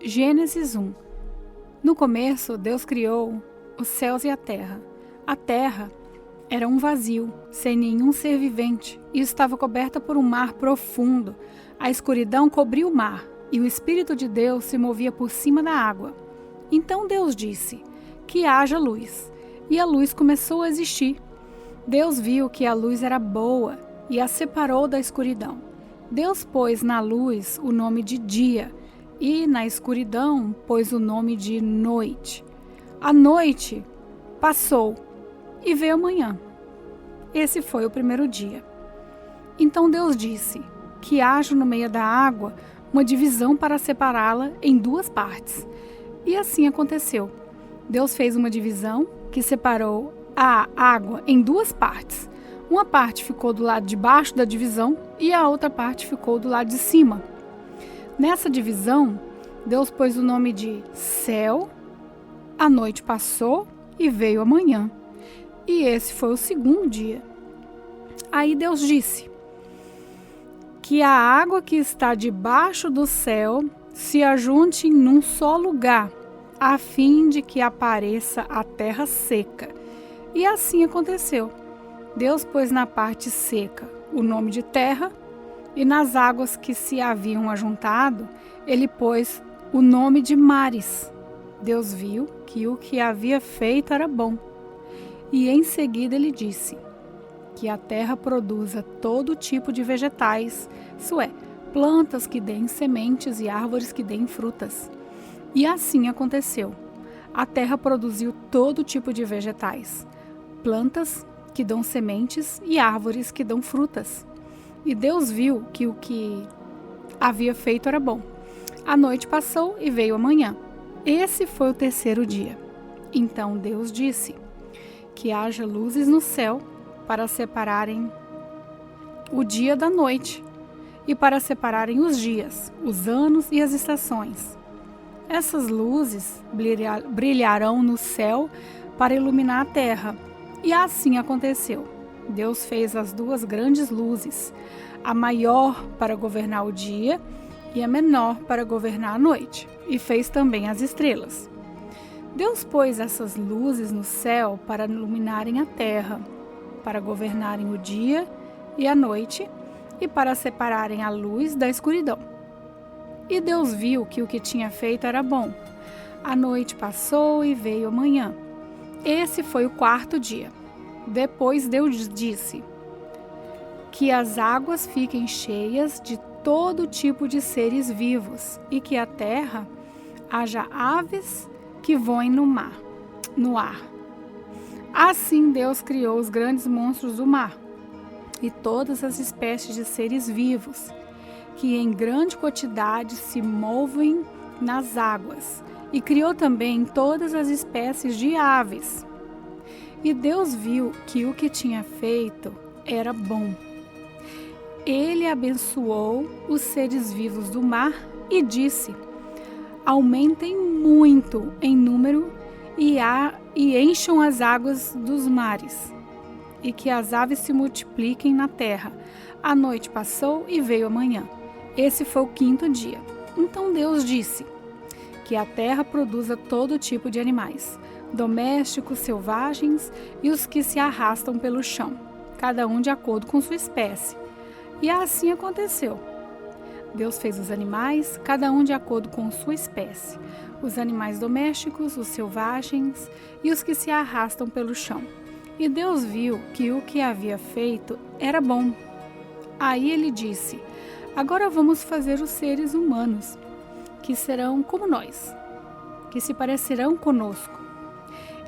Gênesis 1. No começo, Deus criou os céus e a terra. A terra era um vazio, sem nenhum ser vivente, e estava coberta por um mar profundo. A escuridão cobria o mar, e o Espírito de Deus se movia por cima da água. Então Deus disse: que haja luz. E a luz começou a existir. Deus viu que a luz era boa e a separou da escuridão. Deus pôs na luz o nome de dia, e na escuridão pôs o nome de noite. A noite passou e veio a manhã. Esse foi o primeiro dia. Então Deus disse: que haja no meio da água uma divisão para separá-la em duas partes. E assim aconteceu. Deus fez uma divisão que separou a água em duas partes. Uma parte ficou do lado de baixo da divisão e a outra parte ficou do lado de cima. Nessa divisão, Deus pôs o nome de céu. A noite passou e veio a manhã. E esse foi o segundo dia. Aí Deus disse: que a água que está debaixo do céu se ajunte num só lugar, a fim de que apareça a terra seca. E assim aconteceu. Deus pôs na parte seca o nome de terra, e nas águas que se haviam ajuntado, ele pôs o nome de mares. Deus viu que o que havia feito era bom. E em seguida ele disse: que a terra produza todo tipo de vegetais, isso é, plantas que deem sementes e árvores que deem frutas. E assim aconteceu. A terra produziu todo tipo de vegetais, plantas que dão sementes e árvores que dão frutas. E Deus viu que o que havia feito era bom. A noite passou e veio a manhã. Esse foi o terceiro dia. Então Deus disse: que haja luzes no céu para separarem o dia da noite e para separarem os dias, os anos e as estações. Essas luzes brilharão no céu para iluminar a terra. E assim aconteceu. Deus fez as duas grandes luzes, a maior para governar o dia e a menor para governar a noite, e fez também as estrelas. Deus pôs essas luzes no céu para iluminarem a terra, para governarem o dia e a noite, e para separarem a luz da escuridão. E Deus viu que o que tinha feito era bom. A noite passou e veio a manhã. Esse foi o quarto dia. Depois Deus disse: que as águas fiquem cheias de todo tipo de seres vivos, e que a terra haja aves que voem no ar. Assim Deus criou os grandes monstros do mar e todas as espécies de seres vivos, que em grande quantidade se movem nas águas, e criou também todas as espécies de aves. E Deus viu que o que tinha feito era bom. Ele abençoou os seres vivos do mar e disse: aumentem muito em número e encham as águas dos mares, e que as aves se multipliquem na terra. A noite passou e veio a manhã. Esse foi o quinto dia. Então Deus disse: que a terra produza todo tipo de animais, domésticos, selvagens e os que se arrastam pelo chão, cada um de acordo com sua espécie. E assim aconteceu. Deus fez os animais, cada um de acordo com sua espécie, os animais domésticos, os selvagens e os que se arrastam pelo chão. E Deus viu que o que havia feito era bom. Aí ele disse: agora vamos fazer os seres humanos, que serão como nós, que se parecerão conosco.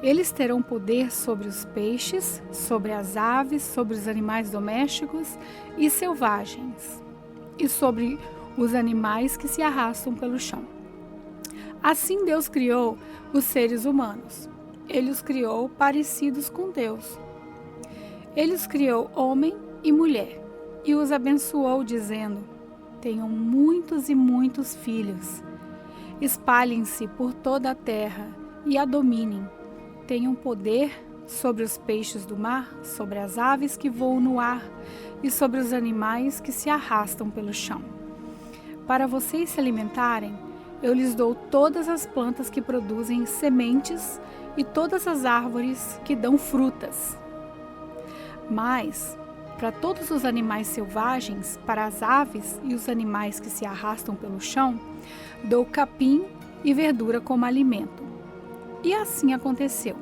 Eles terão poder sobre os peixes, sobre as aves, sobre os animais domésticos e selvagens, e sobre os animais que se arrastam pelo chão. Assim Deus criou os seres humanos. Ele os criou parecidos com Deus. Ele os criou homem e mulher, e os abençoou, dizendo: tenham muitos e muitos filhos. Espalhem-se por toda a terra e a dominem. Tenham poder sobre os peixes do mar, sobre as aves que voam no ar e sobre os animais que se arrastam pelo chão. Para vocês se alimentarem, eu lhes dou todas as plantas que produzem sementes e todas as árvores que dão frutas. Mas, para todos os animais selvagens, para as aves e os animais que se arrastam pelo chão, dou capim e verdura como alimento. E assim aconteceu.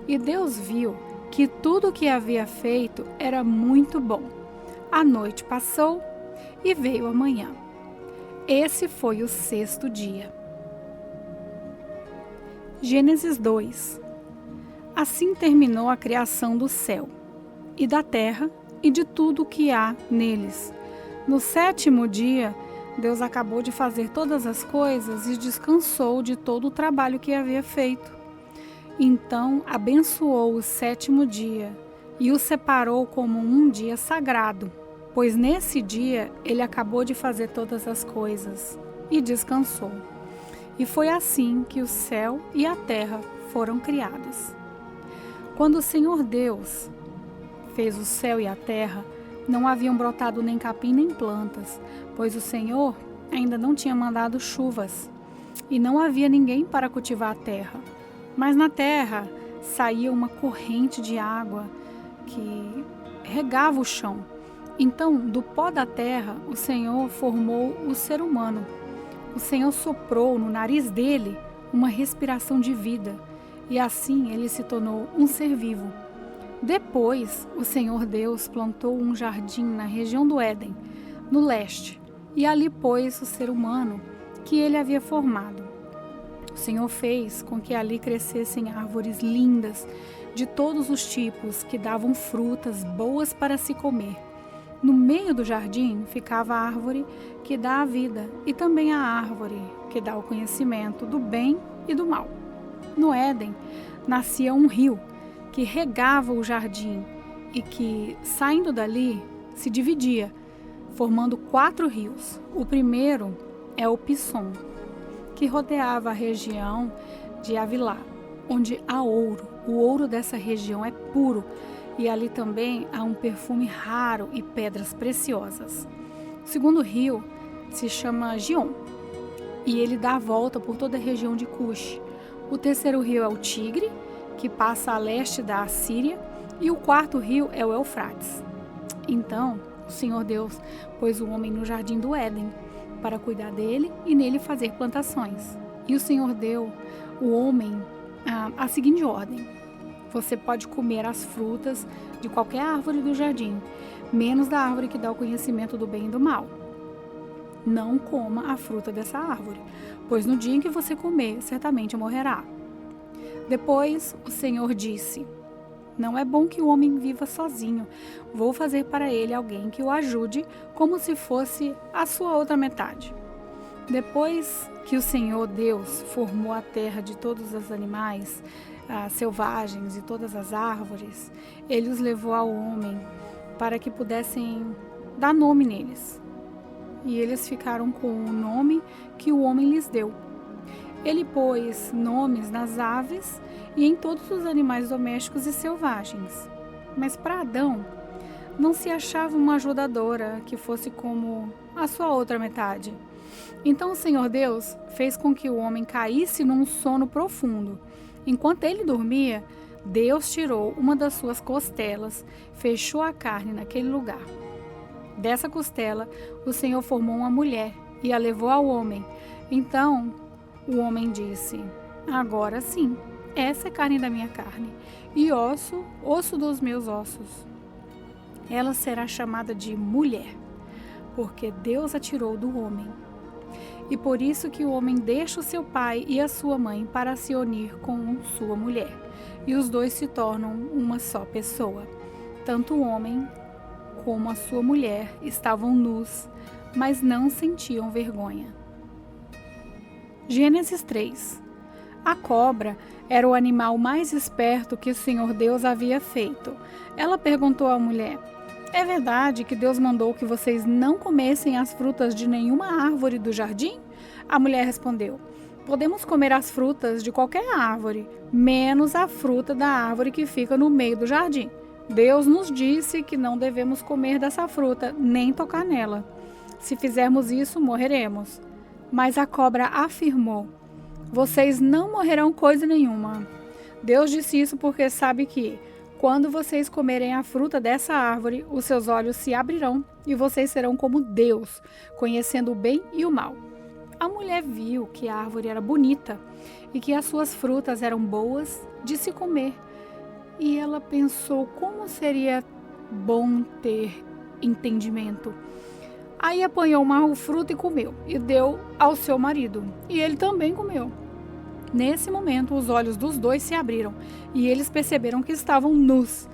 E Deus viu que tudo o que havia feito era muito bom. A noite passou e veio a manhã. Esse foi o 6º dia. Gênesis 2. Assim terminou a criação do céu, e da terra, e de tudo o que há neles. No 7º dia, Deus acabou de fazer todas as coisas e descansou de todo o trabalho que havia feito. Então abençoou o 7º dia e o separou como um dia sagrado, pois nesse dia ele acabou de fazer todas as coisas e descansou. E foi assim que o céu e a terra foram criados. Quando o Senhor Deus fez o céu e a terra, não haviam brotado nem capim nem plantas, pois o Senhor ainda não tinha mandado chuvas, e não havia ninguém para cultivar a terra. Mas na terra saía uma corrente de água que regava o chão. Então, do pó da terra, o Senhor formou o ser humano. O Senhor soprou no nariz dele uma respiração de vida, e assim ele se tornou um ser vivo. Depois, o Senhor Deus plantou um jardim na região do Éden, no leste, e ali pôs o ser humano que ele havia formado. O Senhor fez com que ali crescessem árvores lindas, de todos os tipos, que davam frutas boas para se comer. No meio do jardim ficava a árvore que dá a vida e também a árvore que dá o conhecimento do bem e do mal. No Éden nascia um rio que regava o jardim e que, saindo dali, se dividia, formando 4 rios. O primeiro é o Pison, que rodeava a região de Havilá, onde há ouro. O ouro dessa região é puro e ali também há um perfume raro e pedras preciosas. O segundo rio se chama Gion e ele dá a volta por toda a região de Cush. O terceiro rio é o Tigre, que passa a leste da Assíria, e o 4º rio é o Eufrates. Então, o Senhor Deus pôs o homem no jardim do Éden para cuidar dele e nele fazer plantações. E o Senhor deu o homem a seguinte ordem: você pode comer as frutas de qualquer árvore do jardim, menos da árvore que dá o conhecimento do bem e do mal. Não coma a fruta dessa árvore, pois no dia em que você comer, certamente morrerá. Depois o Senhor disse: não é bom que o homem viva sozinho. Vou fazer para ele alguém que o ajude, como se fosse a sua outra metade. Depois que o Senhor Deus formou a terra de todos os animais selvagens e todas as árvores, ele os levou ao homem para que pudessem dar nome neles. E eles ficaram com o nome que o homem lhes deu. Ele pôs nomes nas aves e em todos os animais domésticos e selvagens. Mas para Adão não se achava uma ajudadora que fosse como a sua outra metade. Então o Senhor Deus fez com que o homem caísse num sono profundo. Enquanto ele dormia, Deus tirou uma das suas costelas, fechou a carne naquele lugar. Dessa costela, o Senhor formou uma mulher e a levou ao homem. Então o homem disse: agora sim, essa é carne da minha carne e osso dos meus ossos. Ela será chamada de mulher, porque Deus a tirou do homem. E por isso que o homem deixa o seu pai e a sua mãe para se unir com sua mulher, e os dois se tornam uma só pessoa. Tanto o homem como a sua mulher estavam nus, mas não sentiam vergonha. Gênesis 3. A cobra era o animal mais esperto que o Senhor Deus havia feito. Ela perguntou à mulher: é verdade que Deus mandou que vocês não comessem as frutas de nenhuma árvore do jardim? A mulher respondeu: podemos comer as frutas de qualquer árvore, menos a fruta da árvore que fica no meio do jardim. Deus nos disse que não devemos comer dessa fruta, nem tocar nela. Se fizermos isso, morreremos. Mas a cobra afirmou: vocês não morrerão coisa nenhuma. Deus disse isso porque sabe que, quando vocês comerem a fruta dessa árvore, os seus olhos se abrirão e vocês serão como Deus, conhecendo o bem e o mal. A mulher viu que a árvore era bonita e que as suas frutas eram boas de se comer. E ela pensou como seria bom ter entendimento. Aí apanhou uma fruta e comeu, e deu ao seu marido, e ele também comeu. Nesse momento, os olhos dos dois se abriram, e eles perceberam que estavam nus.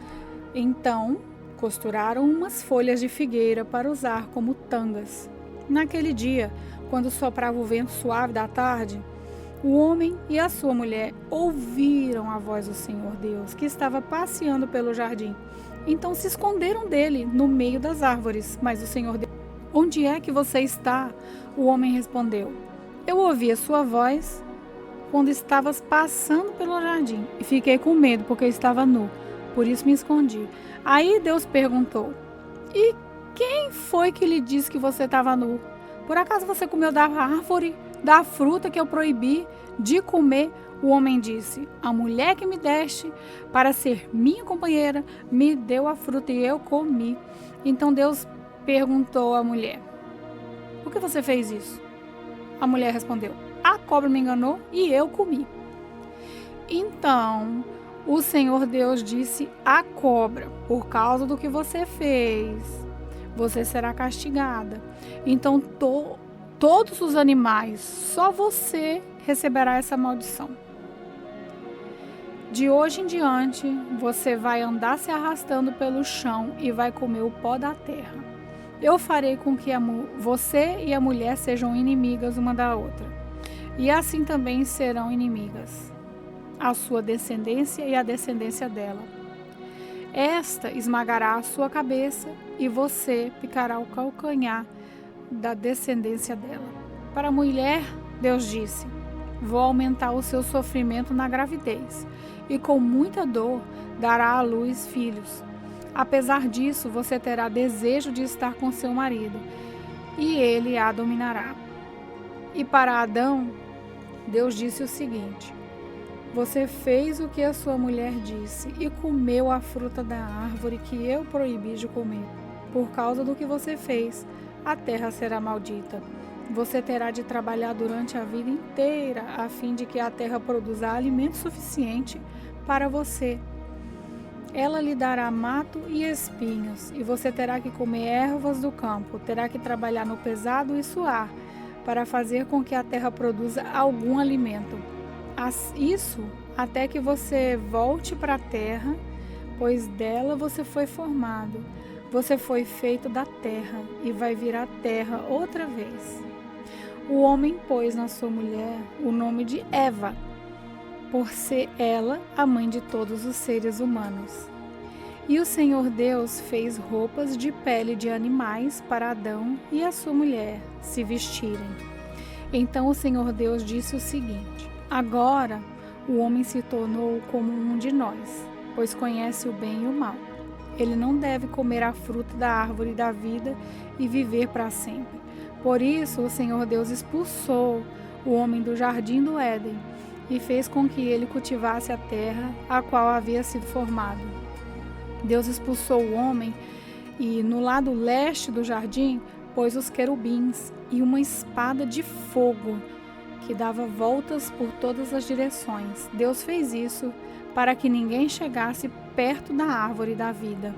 Então, costuraram umas folhas de figueira para usar como tangas. Naquele dia, quando soprava o vento suave da tarde, o homem e a sua mulher ouviram a voz do Senhor Deus, que estava passeando pelo jardim. Então se esconderam dele no meio das árvores. Mas o Senhor Deus: onde é que você está? O homem respondeu: eu ouvi a sua voz quando estavas passando pelo jardim e fiquei com medo porque eu estava nu, por isso me escondi. Aí Deus perguntou: e quem foi que lhe disse que você estava nu? Por acaso você comeu da árvore, da fruta que eu proibi de comer? O homem disse: a mulher que me deste para ser minha companheira me deu a fruta e eu comi. Então Deus perguntou à mulher: por que você fez isso? A mulher respondeu: a cobra me enganou e eu comi. Então o Senhor Deus disse à cobra: por causa do que você fez, você será castigada. Então todos os animais, só você receberá essa maldição. De hoje em diante, você vai andar se arrastando pelo chão e vai comer o pó da terra. Eu farei com que você e a mulher sejam inimigas uma da outra, e assim também serão inimigas a sua descendência e a descendência dela. Esta esmagará a sua cabeça e você picará o calcanhar da descendência dela. Para a mulher, Deus disse: vou aumentar o seu sofrimento na gravidez, e com muita dor dará à luz filhos. Apesar disso, você terá desejo de estar com seu marido, e ele a dominará. E para Adão, Deus disse o seguinte: você fez o que a sua mulher disse e comeu a fruta da árvore que eu proibi de comer. Por causa do que você fez, a terra será maldita. Você terá de trabalhar durante a vida inteira a fim de que a terra produza alimento suficiente para você. Ela lhe dará mato e espinhos, e você terá que comer ervas do campo, terá que trabalhar no pesado e suar, para fazer com que a terra produza algum alimento. Isso até que você volte para a terra, pois dela você foi formado. Você foi feito da terra e vai vir à terra outra vez. O homem pôs na sua mulher o nome de Eva, por ser ela a mãe de todos os seres humanos. E o Senhor Deus fez roupas de pele de animais para Adão e a sua mulher se vestirem. Então o Senhor Deus disse o seguinte: agora o homem se tornou como um de nós, pois conhece o bem e o mal. Ele não deve comer a fruta da árvore da vida e viver para sempre. Por isso o Senhor Deus expulsou o homem do jardim do Éden e fez com que ele cultivasse a terra a qual havia sido formado. Deus expulsou o homem e no lado leste do jardim pôs os querubins e uma espada de fogo que dava voltas por todas as direções. Deus fez isso para que ninguém chegasse perto da árvore da vida.